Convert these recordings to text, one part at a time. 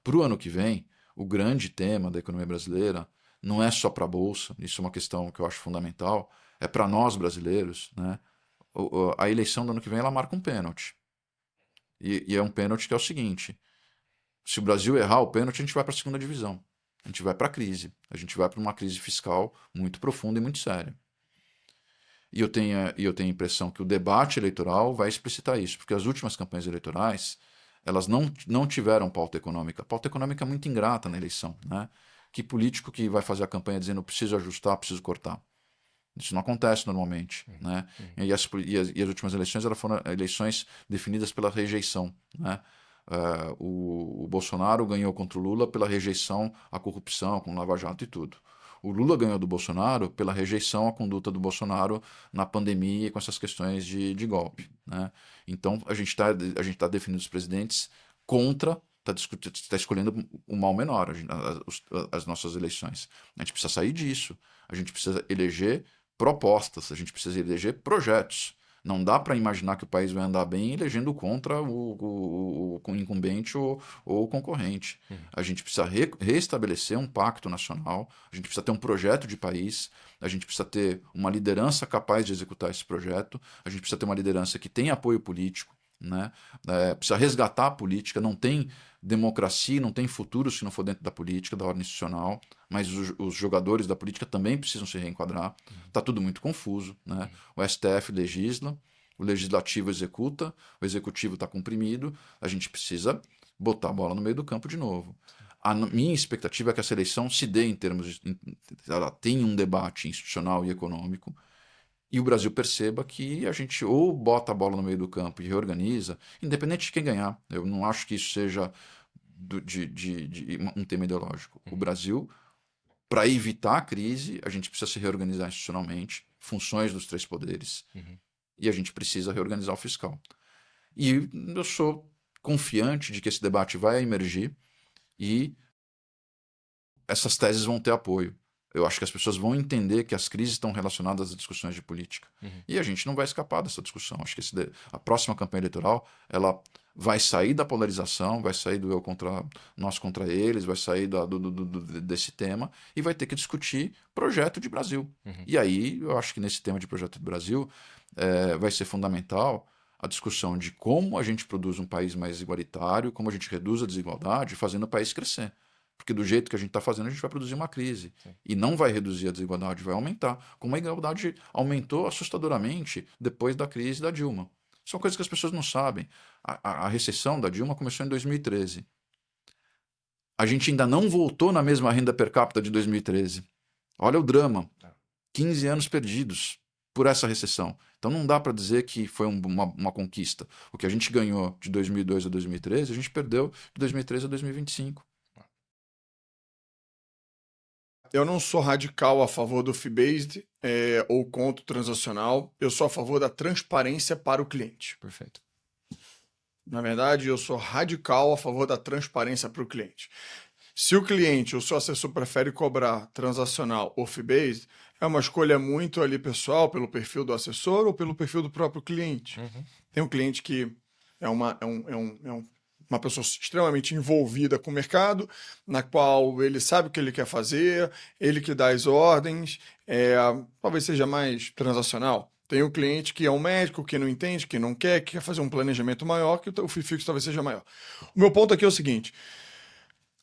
Para o ano que vem, o grande tema da economia brasileira não é só para a Bolsa, isso é uma questão que eu acho fundamental, é para nós brasileiros, né? A eleição do ano que vem ela marca um pênalti. E é um pênalti que é o seguinte: se o Brasil errar o pênalti, a gente vai para a segunda divisão. A gente vai para a crise. A gente vai para uma crise fiscal muito profunda e muito séria. E eu tenho a impressão que o debate eleitoral vai explicitar isso, porque as últimas campanhas eleitorais elas não tiveram pauta econômica. A pauta econômica é muito ingrata na eleição. Né? Que político que vai fazer a campanha dizendo preciso ajustar, preciso cortar? Isso não acontece normalmente. Né? E as últimas eleições elas foram eleições definidas pela rejeição. Né? O Bolsonaro ganhou contra o Lula pela rejeição à corrupção, com Lava Jato e tudo. O Lula ganhou do Bolsonaro pela rejeição à conduta do Bolsonaro na pandemia e com essas questões de golpe. Né? Então, a gente tá definindo os presidentes contra, está escolhendo o mal menor, as nossas eleições. A gente precisa sair disso. A gente precisa eleger propostas, a gente precisa eleger projetos. Não dá para imaginar que o país vai andar bem elegendo contra o incumbente ou o concorrente. A gente precisa restabelecer um pacto nacional, a gente precisa ter um projeto de país, a gente precisa ter uma liderança capaz de executar esse projeto, a gente precisa ter uma liderança que tenha apoio político, né? Precisa resgatar a política, não tem democracia, não tem futuro se não for dentro da política, da ordem institucional, mas os jogadores da política também precisam se reenquadrar. Está tudo muito confuso. Né? O STF legisla, o legislativo executa, o executivo está comprimido, a gente precisa botar a bola no meio do campo de novo. A minha expectativa é que essa eleição se dê em termos ela tenha um debate institucional e econômico, e o Brasil perceba que a gente ou bota a bola no meio do campo e reorganiza, independente de quem ganhar. Eu não acho que isso seja de um tema ideológico. O Brasil, para evitar a crise, a gente precisa se reorganizar institucionalmente, funções dos três poderes, e a gente precisa reorganizar o fiscal. E eu sou confiante de que esse debate vai emergir e essas teses vão ter apoio. Eu acho que as pessoas vão entender que as crises estão relacionadas às discussões de política. E a gente não vai escapar dessa discussão. Acho que a próxima campanha eleitoral ela vai sair da polarização, vai sair do eu contra nós contra eles, vai sair desse tema e vai ter que discutir projeto de Brasil. E aí eu acho que nesse tema de projeto de Brasil vai ser fundamental a discussão de como a gente produz um país mais igualitário, como a gente reduz a desigualdade, fazendo o país crescer. Porque do jeito que a gente está fazendo, a gente vai produzir uma crise. Sim. E não vai reduzir a desigualdade, vai aumentar. Como a desigualdade aumentou assustadoramente depois da crise da Dilma. São coisas que as pessoas não sabem. A recessão da Dilma começou em 2013. A gente ainda não voltou na mesma renda per capita de 2013. Olha o drama. 15 anos perdidos por essa recessão. Então não dá para dizer que foi uma conquista. O que a gente ganhou de 2002 a 2013, a gente perdeu de 2013 a 2025. Eu não sou radical a favor do fee-based ou conto transacional. Eu sou a favor da transparência para o cliente. Perfeito. Na verdade, eu sou radical a favor da transparência para o cliente. Se o cliente ou seu assessor prefere cobrar transacional ou fee-based, é uma escolha muito ali pessoal, pelo perfil do assessor ou pelo perfil do próprio cliente. Tem um cliente que é uma pessoa extremamente envolvida com o mercado, na qual ele sabe o que ele quer fazer, ele que dá as ordens, talvez seja mais transacional. Tem um cliente que é um médico, que não entende, que não quer, que quer fazer um planejamento maior, que o FII fixo talvez seja maior. O meu ponto aqui é o seguinte: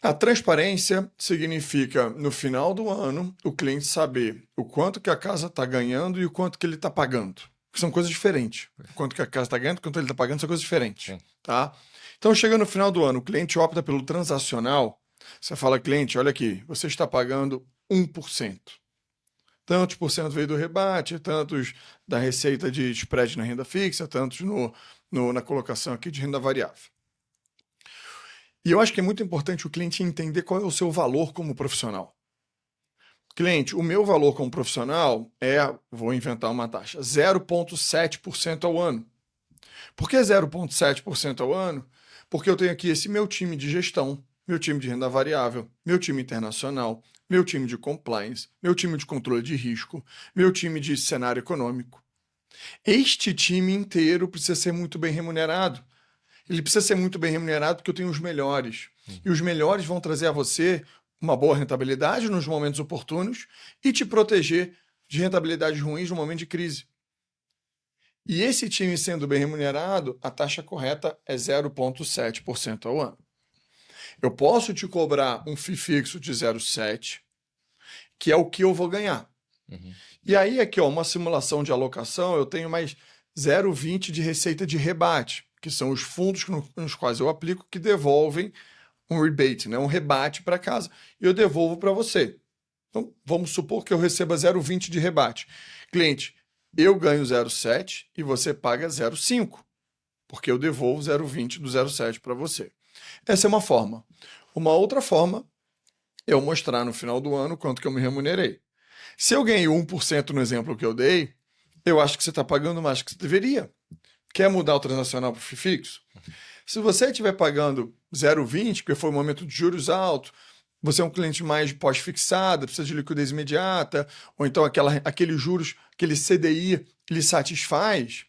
a transparência significa, no final do ano, o cliente saber o quanto que a casa está ganhando e o quanto que ele está pagando. São coisas diferentes. O quanto que a casa está ganhando e o quanto ele está pagando são coisas diferentes. Tá? Então, chega no final do ano, o cliente opta pelo transacional. Você fala, cliente, olha aqui, você está pagando 1%. Tantos por cento veio do rebate, tantos da receita de spread na renda fixa, tantos na colocação aqui de renda variável. E eu acho que é muito importante o cliente entender qual é o seu valor como profissional. Cliente, o meu valor como profissional vou inventar uma taxa, 0,7% ao ano. Por que 0,7% ao ano? Porque eu tenho aqui esse meu time de gestão, meu time de renda variável, meu time internacional, meu time de compliance, meu time de controle de risco, meu time de cenário econômico. Este time inteiro precisa ser muito bem remunerado. Ele precisa ser muito bem remunerado porque eu tenho os melhores. E os melhores vão trazer a você uma boa rentabilidade nos momentos oportunos e te proteger de rentabilidades ruins no momento de crise. E esse time sendo bem remunerado, a taxa correta é 0,7% ao ano. Eu posso te cobrar um FII fixo de 0,7%, que é o que eu vou ganhar. E aí aqui, ó, uma simulação de alocação, eu tenho mais 0,20 de receita de rebate, que são os fundos nos quais eu aplico que devolvem um rebate, né, um rebate para casa, e eu devolvo para você. Então, vamos supor que eu receba 0,20 de rebate. Cliente, eu ganho 0,7 e você paga 0,5, porque eu devolvo 0,20 do 0,7 para você. Essa é uma forma. Uma outra forma é eu mostrar no final do ano quanto que eu me remunerei. Se eu ganhei 1% no exemplo que eu dei, eu acho que você está pagando mais do que você deveria. Quer mudar o transacional para o FII fixo? Se você estiver pagando 0,20, porque foi um momento de juros alto, você é um cliente mais pós-fixado, precisa de liquidez imediata, ou então aqueles juros, aquele CDI, lhe satisfaz,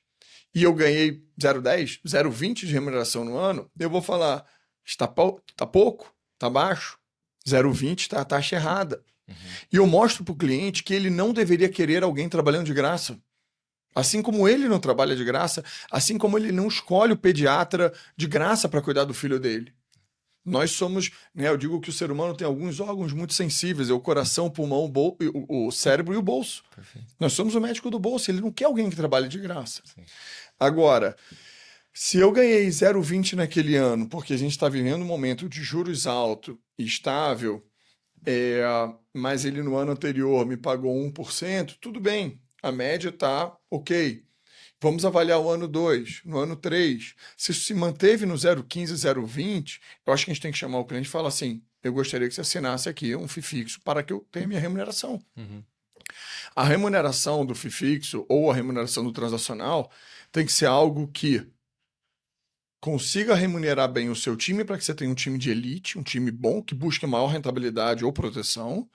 e eu ganhei 0,10, 0,20 de remuneração no ano, eu vou falar, está pouco, está baixo, 0,20 está a taxa errada. E eu mostro para o cliente que ele não deveria querer alguém trabalhando de graça. Assim como ele não trabalha de graça, assim como ele não escolhe o pediatra de graça para cuidar do filho dele. Nós somos, né, eu digo que o ser humano tem alguns órgãos muito sensíveis, é o coração, o pulmão, o cérebro e o bolso. Perfeito. Nós somos o médico do bolso, ele não quer alguém que trabalhe de graça. Sim. Agora, se eu ganhei 0,20 naquele ano, porque a gente está vivendo um momento de juros alto e estável, mas ele no ano anterior me pagou 1%, tudo bem, a média está ok. Vamos avaliar o ano 2, no ano 3. Se isso se manteve no 0,15, 0,20, eu acho que a gente tem que chamar o cliente e falar assim, eu gostaria que você assinasse aqui um FII fixo para que eu tenha minha remuneração. A remuneração do FII fixo ou a remuneração do transacional tem que ser algo que consiga remunerar bem o seu time para que você tenha um time de elite, um time bom, que busque maior rentabilidade ou proteção,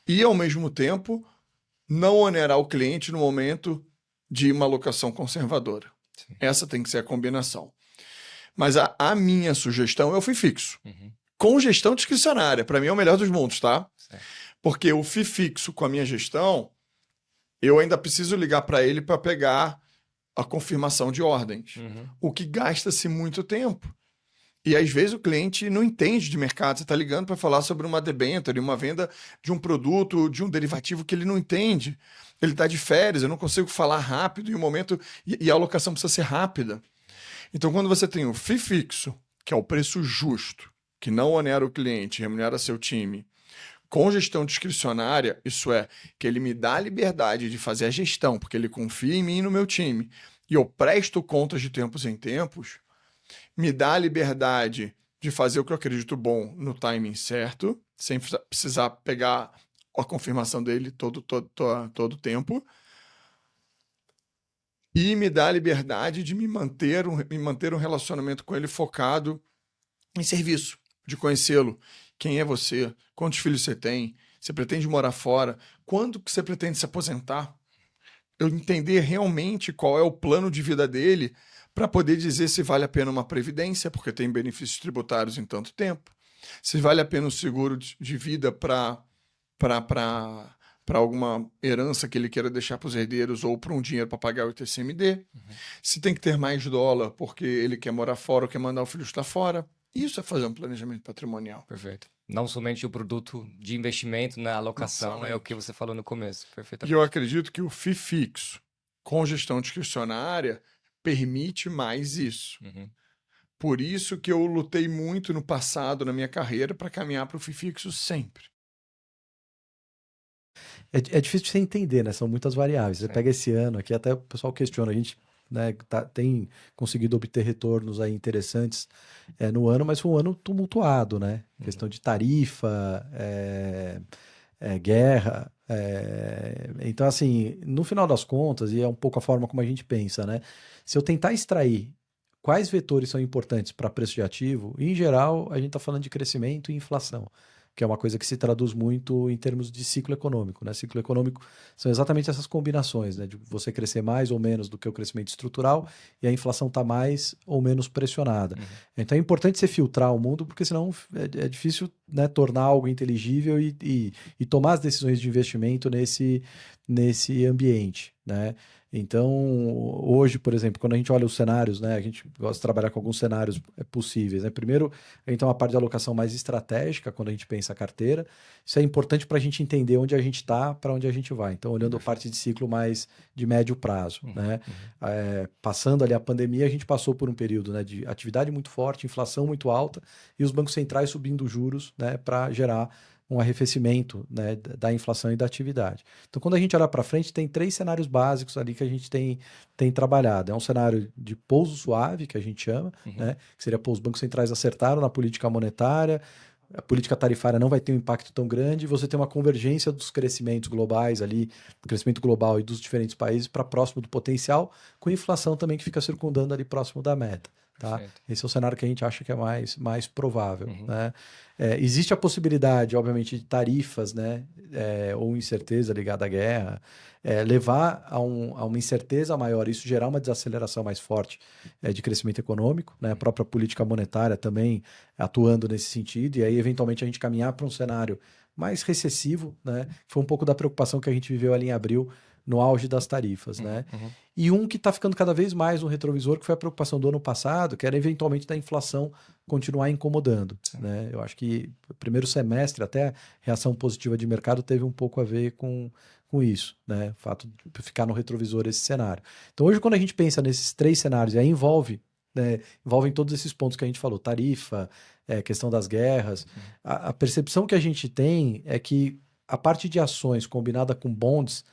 e, ao mesmo tempo, não onerar o cliente no momento de uma alocação conservadora. Sim. Essa tem que ser a combinação. Mas a minha sugestão é o FII fixo, com gestão discricionária. Para mim é o melhor dos mundos, tá? Certo. Porque o FII fixo com a minha gestão, eu ainda preciso ligar para ele para pegar a confirmação de ordens, o que gasta-se muito tempo. E às vezes o cliente não entende de mercado, você está ligando para falar sobre uma debênture, uma venda de um produto, de um derivativo que ele não entende. Ele está de férias, eu não consigo falar rápido e a alocação precisa ser rápida. Então, quando você tem o FII fixo, que é o preço justo, que não onera o cliente, remunera seu time, com gestão discricionária, isso é, que ele me dá a liberdade de fazer a gestão, porque ele confia em mim e no meu time, e eu presto contas de tempos em tempos, me dá a liberdade de fazer o que eu acredito bom no timing certo, sem precisar pegar a confirmação dele todo tempo, e me dá a liberdade de me manter um relacionamento com ele focado em serviço, de conhecê-lo. Quem é você? Quantos filhos você tem? Você pretende morar fora? Quando que você pretende se aposentar? Eu entender realmente qual é o plano de vida dele para poder dizer se vale a pena uma previdência, porque tem benefícios tributários em tanto tempo, se vale a pena um seguro de vida para alguma herança que ele queira deixar para os herdeiros ou para um dinheiro para pagar o ITCMD, se tem que ter mais dólar porque ele quer morar fora ou quer mandar o filho estar fora. Isso é fazer um planejamento patrimonial. Perfeito. Não somente o produto de investimento na alocação, é o que você falou no começo. Perfeito. E eu acredito que o FII fixo, com gestão discricionária, permite mais isso. Por isso que eu lutei muito no passado, na minha carreira, para caminhar para o FII fixo sempre. É difícil de você entender, né? São muitas variáveis. Você pega esse ano aqui, até o pessoal questiona, a gente, né, tem conseguido obter retornos aí interessantes no ano, mas foi um ano tumultuado, né? Questão de tarifa, guerra. Então, assim, no final das contas, e é um pouco a forma como a gente pensa, né? Se eu tentar extrair quais vetores são importantes para preço de ativo, em geral, a gente está falando de crescimento e inflação, que é uma coisa que se traduz muito em termos de ciclo econômico, né? Ciclo econômico são exatamente essas combinações, né? De você crescer mais ou menos do que o crescimento estrutural e a inflação está mais ou menos pressionada. Então é importante você filtrar o mundo, porque senão é difícil, né, tornar algo inteligível e tomar as decisões de investimento nesse ambiente, né? Então, hoje, por exemplo, quando a gente olha os cenários, né, a gente gosta de trabalhar com alguns cenários possíveis, né? Primeiro, a gente tem uma parte de alocação mais estratégica quando a gente pensa a carteira. Isso é importante para a gente entender onde a gente está, para onde a gente vai. Então, olhando a parte de ciclo mais de médio prazo, né? Passando ali a pandemia, a gente passou por um período, né, de atividade muito forte, inflação muito alta e os bancos centrais subindo juros, né, para gerar um arrefecimento, né, da inflação e da atividade. Então, quando a gente olha para frente, tem 3 cenários básicos ali que a gente tem trabalhado. É um cenário de pouso suave, que a gente chama, né, que seria, os bancos centrais acertaram na política monetária, a política tarifária não vai ter um impacto tão grande, você tem uma convergência dos crescimentos globais ali, do crescimento global e dos diferentes países para próximo do potencial, com inflação também que fica circundando ali próximo da meta. Tá? Esse é o cenário que a gente acha que é mais provável. Né? Existe a possibilidade, obviamente, de tarifas, né, ou incerteza ligada à guerra, levar a uma incerteza maior, isso gerar uma desaceleração mais forte de crescimento econômico, né? A própria política monetária também atuando nesse sentido, e aí, eventualmente, a gente caminhar para um cenário mais recessivo, né? Foi um pouco da preocupação que a gente viveu ali em abril, no auge das tarifas, né? E um que está ficando cada vez mais no retrovisor, que foi a preocupação do ano passado, que era eventualmente da inflação continuar incomodando, né? Eu acho que o primeiro semestre, até a reação positiva de mercado teve um pouco a ver com isso, né? O fato de ficar no retrovisor esse cenário. Então hoje, quando a gente pensa nesses 3 cenários, e aí envolvem todos esses pontos que a gente falou, tarifa, questão das guerras, a percepção que a gente tem é que a parte de ações combinada com bonds,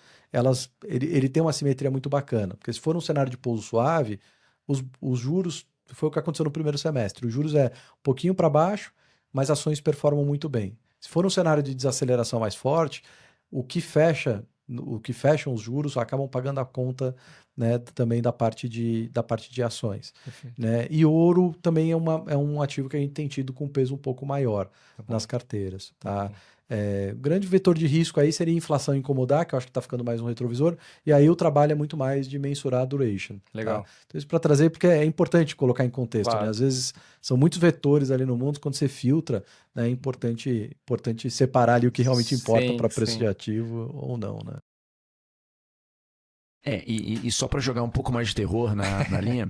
ele tem uma simetria muito bacana, porque se for um cenário de pouso suave, os juros, foi o que aconteceu no primeiro semestre, os juros um pouquinho para baixo, mas ações performam muito bem. Se for um cenário de desaceleração mais forte, o que fecham os juros acabam pagando a conta, né, também da parte de ações. Né? E ouro também é um ativo que a gente tem tido com peso um pouco maior nas carteiras. Tá? O grande vetor de risco aí seria a inflação incomodar, que eu acho que está ficando mais um retrovisor, e aí o trabalho é muito mais de mensurar a duration. Legal. Tá? Então, isso para trazer, porque é importante colocar em contexto. Claro. Né? Às vezes são muitos vetores ali no mundo, quando você filtra, né, é importante separar ali o que realmente importa para preço de ativo ou não. Né? E só para jogar um pouco mais de terror na linha,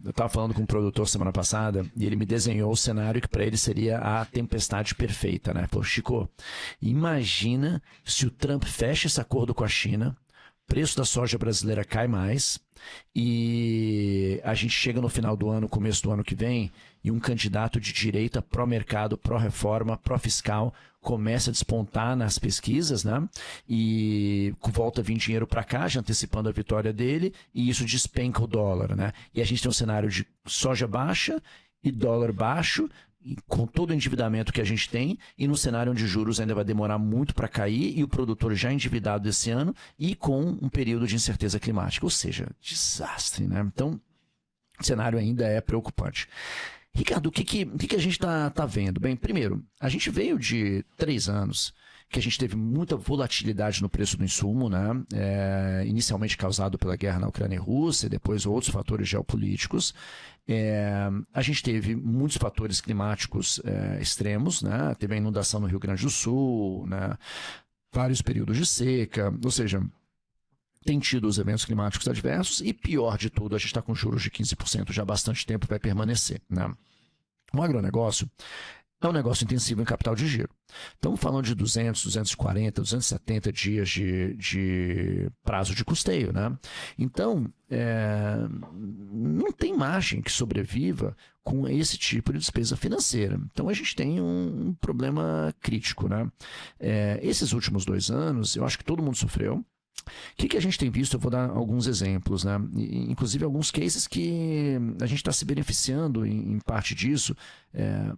eu estava falando com um produtor semana passada e ele me desenhou o cenário que para ele seria a tempestade perfeita, né? Falou, Chico, imagina se o Trump fecha esse acordo com a China, o preço da soja brasileira cai mais e a gente chega no final do ano, começo do ano que vem, e um candidato de direita pró-mercado, pró-reforma, pró-fiscal começa a despontar nas pesquisas, né? E volta a vir dinheiro para cá, já antecipando a vitória dele, e isso despenca o dólar, né? E a gente tem um cenário de soja baixa e dólar baixo, com todo o endividamento que a gente tem, e no cenário onde juros ainda vai demorar muito para cair, e o produtor já endividado esse ano, e com um período de incerteza climática, ou seja, desastre, né? Então, o cenário ainda é preocupante. Ricardo, o que a gente está vendo? Bem, primeiro, a gente veio de 3 anos que a gente teve muita volatilidade no preço do insumo, né? Inicialmente causado pela guerra na Ucrânia e Rússia, e depois outros fatores geopolíticos. A gente teve muitos fatores climáticos extremos, né? Teve a inundação no Rio Grande do Sul, né? Vários períodos de seca, ou seja, tem tido os eventos climáticos adversos e, pior de tudo, a gente está com juros de 15% já há bastante tempo, vai permanecer. Né? O agronegócio é um negócio intensivo em capital de giro. Estamos falando de 200, 240, 270 dias de prazo de custeio. Né? Então, não tem margem que sobreviva com esse tipo de despesa financeira. Então, a gente tem um problema crítico. Né? Esses últimos 2 anos, eu acho que todo mundo sofreu. O que a gente tem visto? Eu vou dar alguns exemplos, né? Inclusive alguns cases que a gente está se beneficiando em parte disso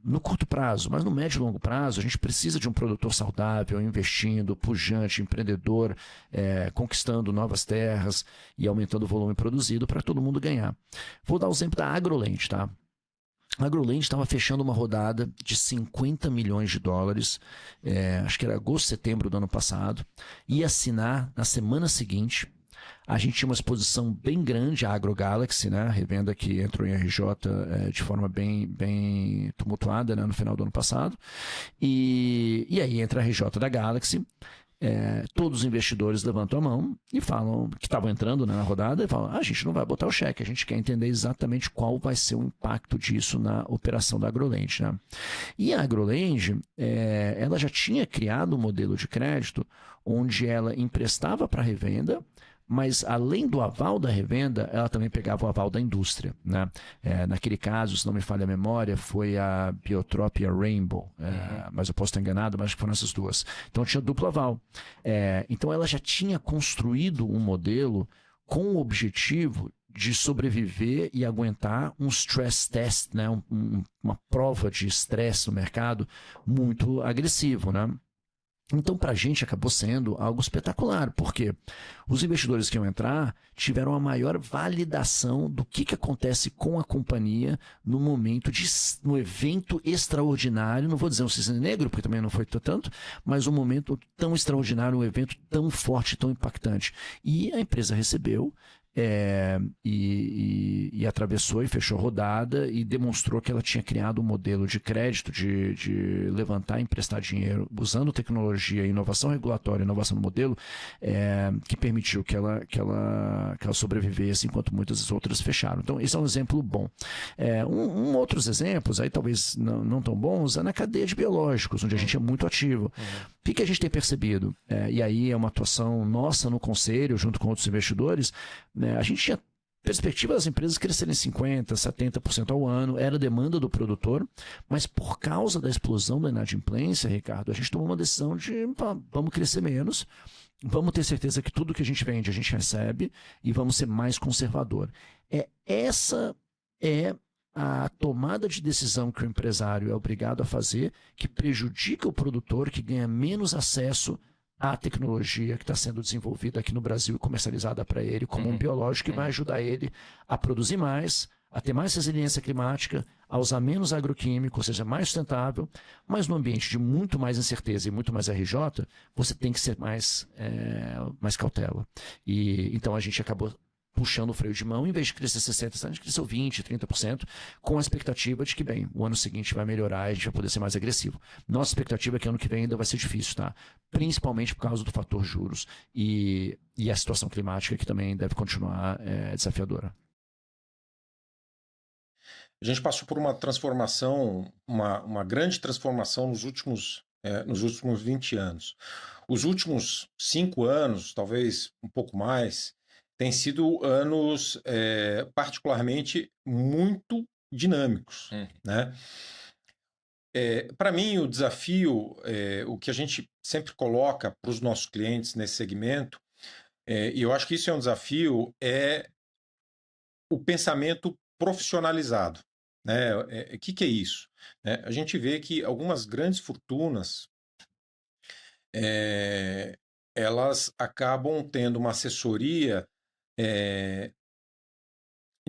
no curto prazo, mas no médio e longo prazo a gente precisa de um produtor saudável, investindo, pujante, empreendedor, conquistando novas terras e aumentando o volume produzido para todo mundo ganhar. Vou dar o exemplo da AgroLand, tá? A AgroLand estava fechando uma rodada de 50 milhões de dólares, acho que era agosto, setembro do ano passado, ia assinar na semana seguinte. A gente tinha uma exposição bem grande, a AgroGalaxy, né? A revenda que entrou em RJ de forma bem tumultuada, né? No final do ano passado. E aí entra a RJ da Galaxy. Todos os investidores levantam a mão e falam que estavam entrando, né, na rodada e falam: a gente não vai botar o cheque, a gente quer entender exatamente qual vai ser o impacto disso na operação da AgroLand, né? E a AgroLand, ela já tinha criado um modelo de crédito onde ela emprestava para revenda, mas além do aval da revenda, ela também pegava o aval da indústria, né? Naquele caso, se não me falha a memória, foi a Biotrop e a Rainbow, mas eu posso estar enganado, mas acho que foram essas duas. Então tinha duplo aval. Então ela já tinha construído um modelo com o objetivo de sobreviver e aguentar um stress test, né? Uma prova de estresse no mercado muito agressivo, né? Então, para a gente, acabou sendo algo espetacular, porque os investidores que iam entrar tiveram a maior validação do que acontece com a companhia no momento no evento extraordinário, não vou dizer um cisne negro, porque também não foi tanto, mas um momento tão extraordinário, um evento tão forte, tão impactante. E a empresa recebeu, e atravessou e fechou rodada e demonstrou que ela tinha criado um modelo de crédito de levantar e emprestar dinheiro usando tecnologia, inovação regulatória, inovação no modelo, que permitiu que ela sobrevivesse enquanto muitas outras fecharam. Então esse é um exemplo bom. Outros exemplos, aí talvez não tão bons, é na cadeia de biológicos, onde a gente é muito ativo. O que a gente tem percebido? E aí é uma atuação nossa no conselho, junto com outros investidores. A gente tinha perspectiva das empresas crescerem 50%, 70% ao ano, era demanda do produtor, mas por causa da explosão da inadimplência, Ricardo, a gente tomou uma decisão de vamos crescer menos, vamos ter certeza que tudo que a gente vende a gente recebe e vamos ser mais conservador. Essa é a tomada de decisão que o empresário é obrigado a fazer, que prejudica o produtor, que ganha menos acesso à tecnologia que está sendo desenvolvida aqui no Brasil e comercializada para ele como um biológico que vai ajudar ele a produzir mais, a ter mais resiliência climática, a usar menos agroquímico, ou seja, mais sustentável, mas no ambiente de muito mais incerteza e muito mais RJ, você tem que ser mais cautela. E então a gente acabou puxando o freio de mão, em vez de crescer 60%, a gente cresceu 20%, 30%, com a expectativa de que, bem, o ano seguinte vai melhorar e a gente vai poder ser mais agressivo. Nossa expectativa é que ano que vem ainda vai ser difícil, tá? Principalmente por causa do fator juros e a situação climática, que também deve continuar desafiadora. A gente passou por uma transformação, uma grande transformação nos últimos 20 anos. Os últimos 5 anos, talvez um pouco mais, têm sido anos particularmente muito dinâmicos, né? Para mim, o desafio, o que a gente sempre coloca para os nossos clientes nesse segmento, e eu acho que isso é um desafio, é o pensamento profissionalizado, né? O que é isso? A gente vê que algumas grandes fortunas elas acabam tendo uma assessoria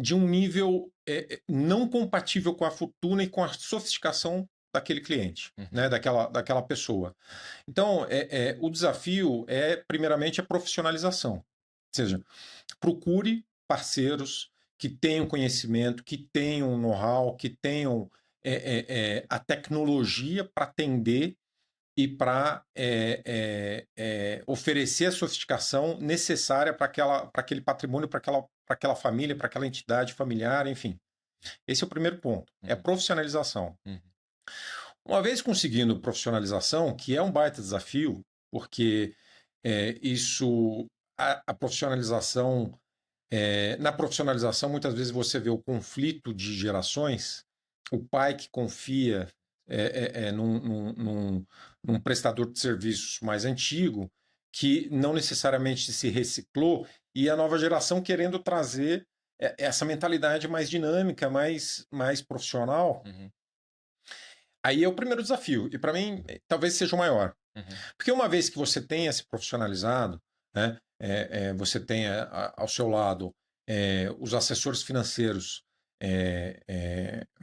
de um nível não compatível com a fortuna e com a sofisticação daquele cliente, né, daquela pessoa. Então, o desafio primeiramente, a profissionalização. Ou seja, procure parceiros que tenham conhecimento, que tenham know-how, que tenham a tecnologia para atender e para oferecer a sofisticação necessária para aquele patrimônio, para aquela família, para aquela entidade familiar, enfim. Esse é o primeiro ponto, é a profissionalização. Uma vez conseguindo profissionalização, que é um baita desafio, porque a profissionalização, na profissionalização muitas vezes você vê o conflito de gerações, o pai que confia num prestador de serviços mais antigo, que não necessariamente se reciclou, e a nova geração querendo trazer essa mentalidade mais dinâmica, mais profissional. Aí é o primeiro desafio, e para mim talvez seja o maior. Porque uma vez que você tenha se profissionalizado, né, você tenha ao seu lado os assessores financeiros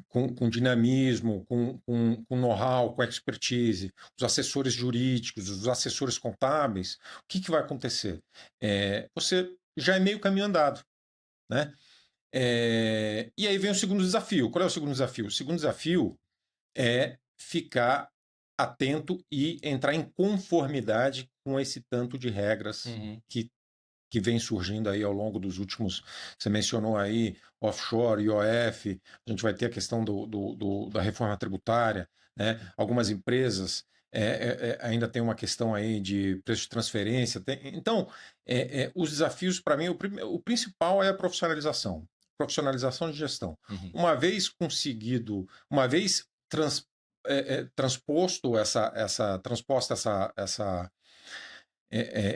com dinamismo, com know-how, com expertise, os assessores jurídicos, os assessores contábeis, o que vai acontecer? Você já é meio caminho andado, né? E aí vem o segundo desafio. Qual é o segundo desafio? O segundo desafio é ficar atento e entrar em conformidade com esse tanto de regras que vem surgindo aí ao longo dos últimos. Você mencionou aí offshore, IOF, a gente vai ter a questão da reforma tributária, né? Algumas empresas ainda tem uma questão aí de preço de transferência. Então, os desafios, para mim, o principal é a profissionalização. Profissionalização de gestão. Uma vez conseguido, uma vez transposto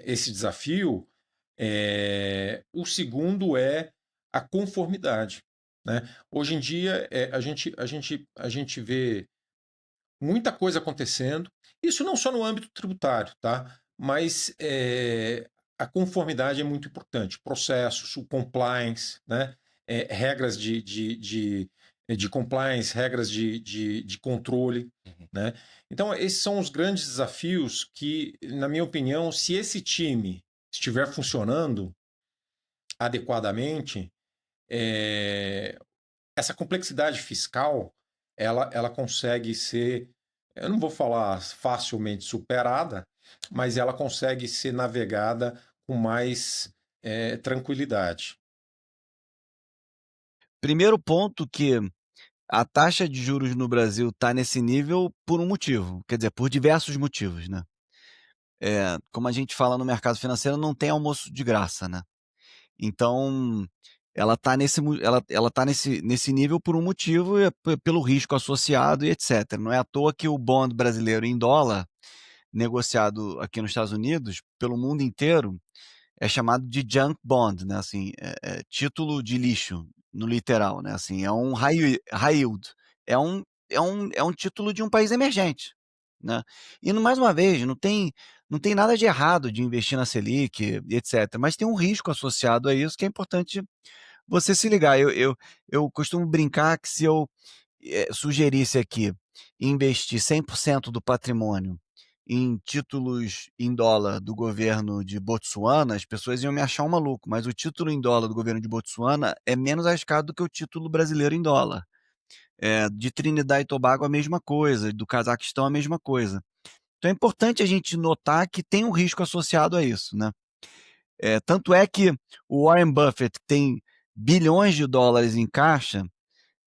esse desafio, o segundo é a conformidade, né? Hoje em dia, a gente vê muita coisa acontecendo, isso não só no âmbito tributário, tá? Mas a conformidade é muito importante. Processos, o compliance, né? Regras de compliance, regras de controle, né? Então, esses são os grandes desafios que, na minha opinião, se esse time estiver funcionando adequadamente, essa complexidade fiscal, ela consegue ser, eu não vou falar facilmente superada, mas ela consegue ser navegada com mais tranquilidade. Primeiro ponto que a taxa de juros no Brasil está nesse nível por um motivo, quer dizer, por diversos motivos, né? Como a gente fala no mercado financeiro, não tem almoço de graça, né? Então, ela está nesse nível por um motivo, pelo risco associado e etc. Não é à toa que o bond brasileiro em dólar, negociado aqui nos Estados Unidos, pelo mundo inteiro, é chamado de junk bond, né? Assim, título de lixo, no literal, né? Assim, é um high yield, é um título de um país emergente, né? E mais uma vez, não tem nada de errado de investir na Selic, etc. Mas tem um risco associado a isso que é importante você se ligar. Eu costumo brincar que se eu sugerisse aqui investir 100% do patrimônio em títulos em dólar do governo de Botsuana, as pessoas iam me achar um maluco, mas o título em dólar do governo de Botsuana é menos arriscado do que o título brasileiro em dólar. De Trinidad e Tobago a mesma coisa, do Cazaquistão a mesma coisa. Então é importante a gente notar que tem um risco associado a isso, né? Tanto é que o Warren Buffett tem bilhões de dólares em caixa,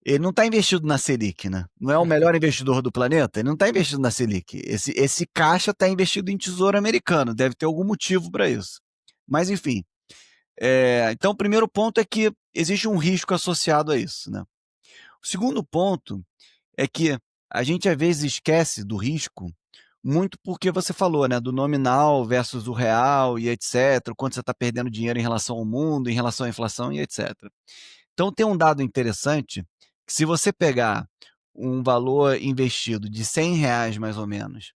ele não está investido na Selic, né? Não é o melhor investidor do planeta, ele não está investido na Selic. Esse caixa está investido em tesouro americano, deve ter algum motivo para isso. Mas, enfim. Então, o primeiro ponto é que existe um risco associado a isso, né? O segundo ponto é que a gente às vezes esquece do risco muito porque você falou, né, do nominal versus o real e etc, quanto você está perdendo dinheiro em relação ao mundo, em relação à inflação e etc. Então tem um dado interessante, que se você pegar um valor investido de R$ 100 mais ou menos,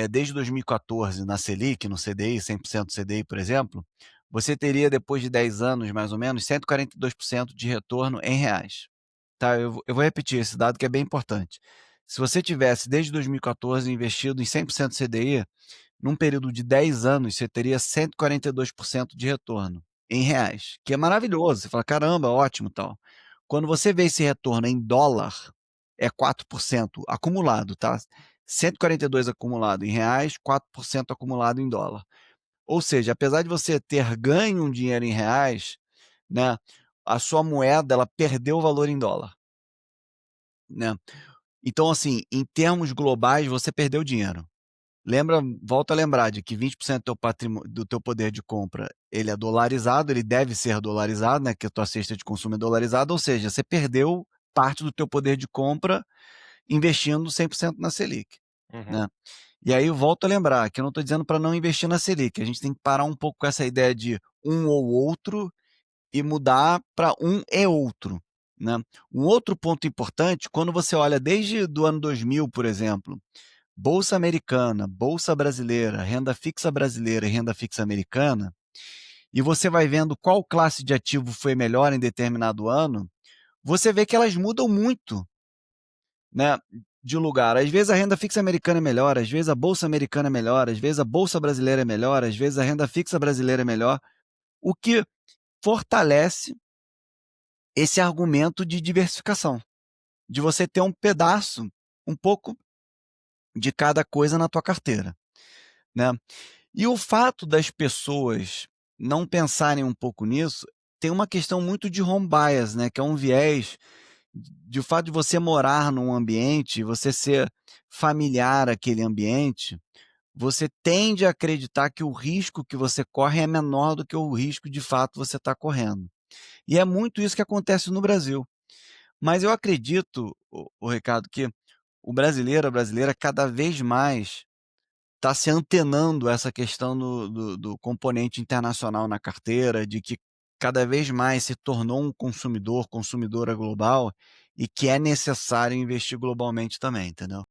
desde 2014 na Selic, no CDI, 100% CDI, por exemplo, você teria depois de 10 anos mais ou menos 142% de retorno em reais. Tá? Eu vou repetir esse dado que é bem importante. Se você tivesse, desde 2014, investido em 100% CDI, num período de 10 anos, você teria 142% de retorno em reais, que é maravilhoso. Você fala, caramba, ótimo tal. Quando você vê esse retorno em dólar, é 4% acumulado, tá? 142 acumulado em reais, 4% acumulado em dólar. Ou seja, apesar de você ter ganho um dinheiro em reais, né, a sua moeda ela perdeu o valor em dólar, né? Então, assim, em termos globais, você perdeu dinheiro. Volta a lembrar de que 20% do teu poder de compra ele é dolarizado, ele deve ser dolarizado, né? Que a tua cesta de consumo é dolarizada, ou seja, você perdeu parte do teu poder de compra investindo 100% na Selic, né? E aí volto a lembrar que eu não estou dizendo para não investir na Selic, a gente tem que parar um pouco com essa ideia de um ou outro e mudar para um e outro, né? Um outro ponto importante, quando você olha desde do ano 2000, por exemplo, Bolsa Americana, Bolsa Brasileira, renda fixa brasileira e renda fixa americana, e você vai vendo qual classe de ativo foi melhor em determinado ano, você vê que elas mudam muito, né, de lugar. Às vezes a renda fixa americana é melhor, às vezes a bolsa americana é melhor, às vezes a bolsa brasileira é melhor, às vezes a renda fixa brasileira é melhor, o que fortalece esse argumento de diversificação, de você ter um pedaço, um pouco de cada coisa na tua carteira, né? E o fato das pessoas não pensarem um pouco nisso, tem uma questão muito de home bias, né? Que é um viés de fato de você morar num ambiente, você ser familiar àquele ambiente, você tende a acreditar que o risco que você corre é menor do que o risco de fato você está correndo. E é muito isso que acontece no Brasil. Mas eu acredito, o Ricardo, que o brasileiro, a brasileira, cada vez mais está se antenando essa questão do componente internacional na carteira, de que cada vez mais se tornou um consumidor, consumidora global, e que é necessário investir globalmente também, entendeu?